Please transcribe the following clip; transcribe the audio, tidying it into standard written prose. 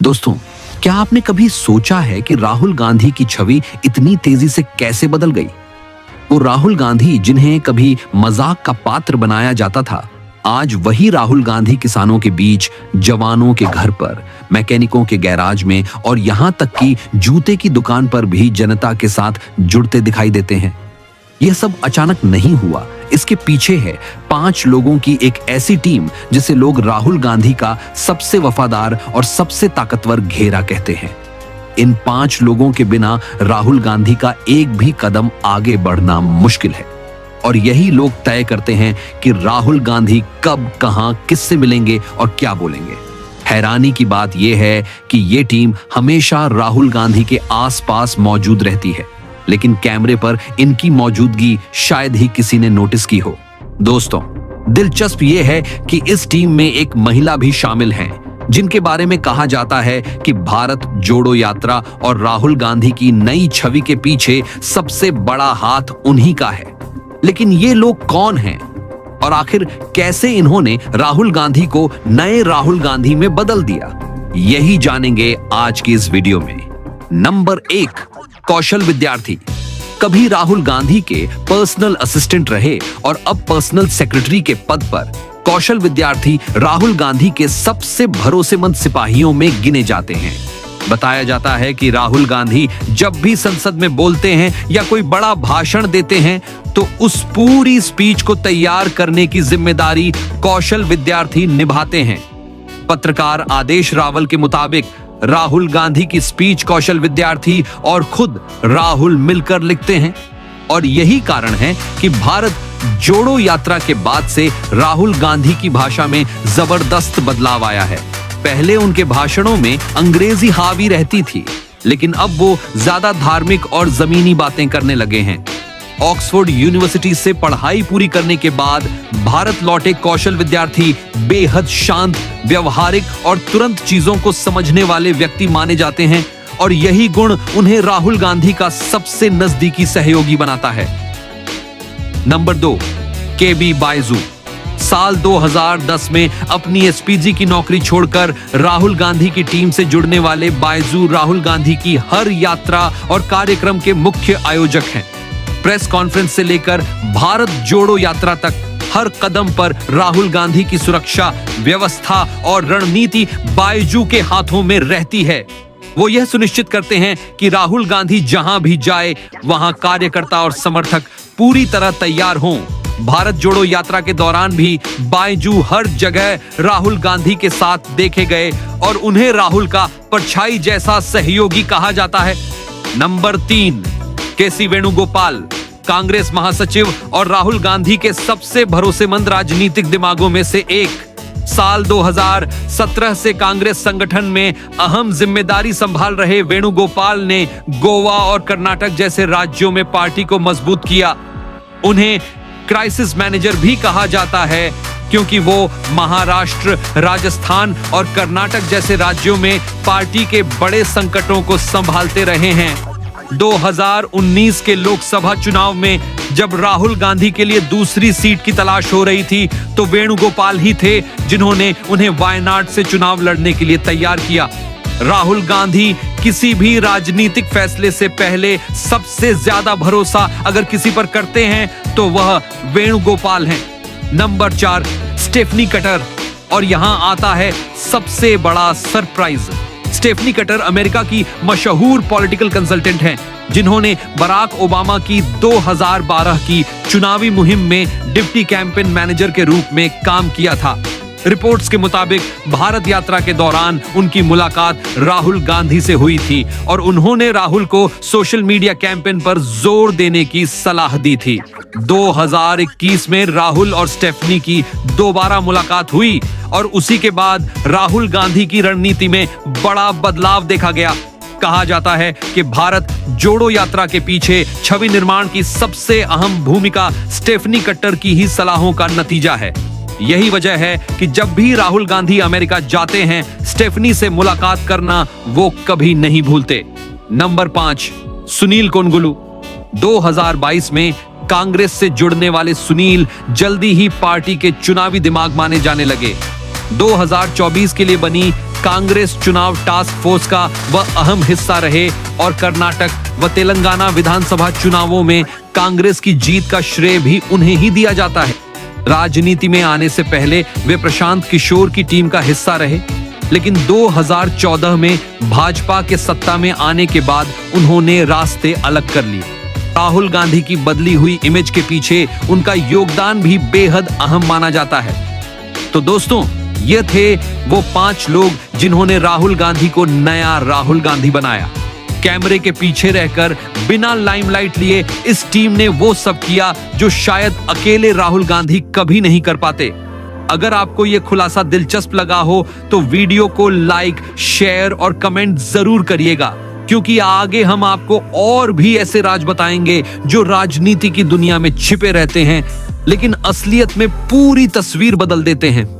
दोस्तों, क्या आपने कभी सोचा है कि राहुल गांधी की छवि इतनी तेजी से कैसे बदल गई? वो राहुल गांधी जिन्हें कभी मजाक का पात्र बनाया जाता था, आज वही राहुल गांधी किसानों के बीच, जवानों के घर पर, मैकेनिकों के गैराज में और यहां तक कि जूते की दुकान पर भी जनता के साथ जुड़ते दिखाई देते हैं। यह सब अचानक नहीं हुआ, इसके पीछे है 5 लोगों की एक ऐसी टीम जिसे लोग राहुल गांधी का सबसे वफादार और सबसे ताकतवर घेरा कहते हैं। इन 5 लोगों के बिना राहुल गांधी का एक भी कदम आगे बढ़ना मुश्किल है और यही लोग तय करते हैं कि राहुल गांधी कब, कहां, किससे मिलेंगे और क्या बोलेंगे। हैरानी की बात यह है कि यह टीम हमेशा राहुल गांधी के आसपास मौजूद रहती है, लेकिन कैमरे पर इनकी मौजूदगी शायद ही किसी ने नोटिस की हो। दोस्तों, दिलचस्प यह है कि इस टीम में एक महिला भी शामिल हैं, जिनके बारे में कहा जाता है कि भारत जोड़ो यात्रा और राहुल गांधी की नई छवि के पीछे सबसे बड़ा हाथ उन्हीं का है। लेकिन ये लोग कौन हैं और आखिर कैसे इन्होंने राहुल गांधी को नए राहुल गांधी में बदल दिया, यही जानेंगे आज की इस वीडियो में। नंबर 1, कौशल विद्यार्थी। कभी राहुल गांधी के पर्सनल असिस्टेंट रहे और अब पर्सनल सेक्रेटरी के पद पर कौशल विद्यार्थी राहुल गांधी के सबसे भरोसेमंद सिपाहियों में गिने जाते हैं। बताया जाता है कि राहुल गांधी जब भी संसद में बोलते हैं या कोई बड़ा भाषण देते हैं तो उस पूरी स्पीच को तैयार करने की जिम्मेदारी कौशल विद्यार्थी निभाते हैं। पत्रकार आदेश रावल के मुताबिक राहुल गांधी की स्पीच कौशल विद्यार्थी और खुद राहुल मिलकर लिखते हैं और यही कारण है कि भारत जोड़ो यात्रा के बाद से राहुल गांधी की भाषा में जबरदस्त बदलाव आया है। पहले उनके भाषणों में अंग्रेजी हावी रहती थी, लेकिन अब वो ज्यादा धार्मिक और जमीनी बातें करने लगे हैं। ऑक्सफोर्ड यूनिवर्सिटी से पढ़ाई पूरी करने के बाद भारत लौटे कौशल विद्यार्थी बेहद शांत, व्यवहारिक और तुरंत चीजों को समझने वाले व्यक्ति माने जाते हैं और यही गुण उन्हें राहुल गांधी का सबसे नजदीकी सहयोगी बनाता है। नंबर 2, केबी बायजू। साल 2010 में अपनी एसपीजी की नौकरी छोड़कर राहुल गांधी की टीम से जुड़ने वाले बायजू राहुल गांधी की हर यात्रा और कार्यक्रम के मुख्य आयोजक हैं। प्रेस कॉन्फ्रेंस से लेकर भारत जोड़ो यात्रा तक हर कदम पर राहुल गांधी की सुरक्षा, व्यवस्था और रणनीति बायजू के हाथों में रहती है। वो यह सुनिश्चित करते हैं कि राहुल गांधी जहां भी जाए वहां कार्यकर्ता और समर्थक पूरी तरह तैयार हों। भारत जोड़ो यात्रा के दौरान भी बायजू हर जगह राहुल गांधी के साथ देखे गए और उन्हें राहुल का परछाई जैसा सहयोगी कहा जाता है। नंबर 3, केसी वेणुगोपाल। कांग्रेस महासचिव और राहुल गांधी के सबसे भरोसेमंद राजनीतिक दिमागों में से एक। साल 2017 से कांग्रेस संगठन में अहम जिम्मेदारी संभाल रहे वेणुगोपाल ने गोवा और कर्नाटक जैसे राज्यों में पार्टी को मजबूत किया। उन्हें क्राइसिस मैनेजर भी कहा जाता है क्योंकि वो महाराष्ट्र, राजस्थान और कर्नाटक जैसे राज्यों में पार्टी के बड़े संकटों को संभालते रहे हैं। 2019 के लोकसभा चुनाव में जब राहुल गांधी के लिए दूसरी सीट की तलाश हो रही थी तो वेणुगोपाल ही थे जिन्होंने उन्हें वायनाड से चुनाव लड़ने के लिए तैयार किया। राहुल गांधी किसी भी राजनीतिक फैसले से पहले सबसे ज्यादा भरोसा अगर किसी पर करते हैं तो वह वेणुगोपाल हैं। Number 4, Stephanie Cutter. और यहां आता है सबसे बड़ा सरप्राइज। स्टेफनी कटर अमेरिका की मशहूर पॉलिटिकल कंसल्टेंट हैं, जिन्होंने बराक ओबामा की 2012 की चुनावी मुहिम में डिप्टी कैंपेन मैनेजर के रूप में काम किया था। रिपोर्ट्स के मुताबिक भारत यात्रा के दौरान उनकी मुलाकात राहुल गांधी से हुई थी और उन्होंने राहुल को सोशल मीडिया कैंपेन पर जोर देने की सलाह दी थी। 2021 में राहुल और स्टेफनी की दोबारा मुलाकात हुई और उसी के बाद राहुल गांधी की रणनीति में बड़ा बदलाव देखा गया। कहा जाता है कि भारत जोड़ो यात्रा के पीछे छवि निर्माण की सबसे अहम भूमिका स्टेफनी कट्टर की ही सलाहों का नतीजा है। यही वजह है कि जब भी राहुल गांधी अमेरिका जाते हैं, स्टेफनी से मुलाकात करना वो कभी नहीं भूलते। नंबर 5, सुनील कोनगुलू। 2022 में कांग्रेस से जुड़ने वाले सुनील जल्दी ही पार्टी के चुनावी दिमाग माने जाने लगे। 2024 के लिए बनी कांग्रेस चुनाव टास्क फोर्स का वह अहम हिस्सा रहे और कर्नाटक व तेलंगाना विधानसभा चुनावों में कांग्रेस की जीत का श्रेय भी उन्हें ही दिया जाता है। राजनीति में आने से पहले वे प्रशांत किशोर की टीम का हिस्सा रहे, लेकिन 2014 में भाजपा के सत्ता में आने के बाद उन्होंने रास्ते अलग कर लिए। राहुल गांधी की बदली हुई इमेज के पीछे उनका योगदान भी बेहद अहम माना जाता है। तो दोस्तों, ये थे वो 5 लोग जिन्होंने राहुल गांधी को नया राहुल गांधी बनाया। कैमरे के पीछे रहकर बिना लाइमलाइट लिए इस टीम ने वो सब किया जो शायद अकेले राहुल गांधी कभी नहीं कर पाते। अगर आपको ये खुलासा दिलचस्प लगा हो तो वीडियो को लाइक, शेयर और कमेंट जरूर करिएगा, क्योंकि आगे हम आपको और भी ऐसे राज बताएंगे जो राजनीति की दुनिया में छिपे रहते हैं लेकिन असलियत में पूरी तस्वीर बदल देते हैं।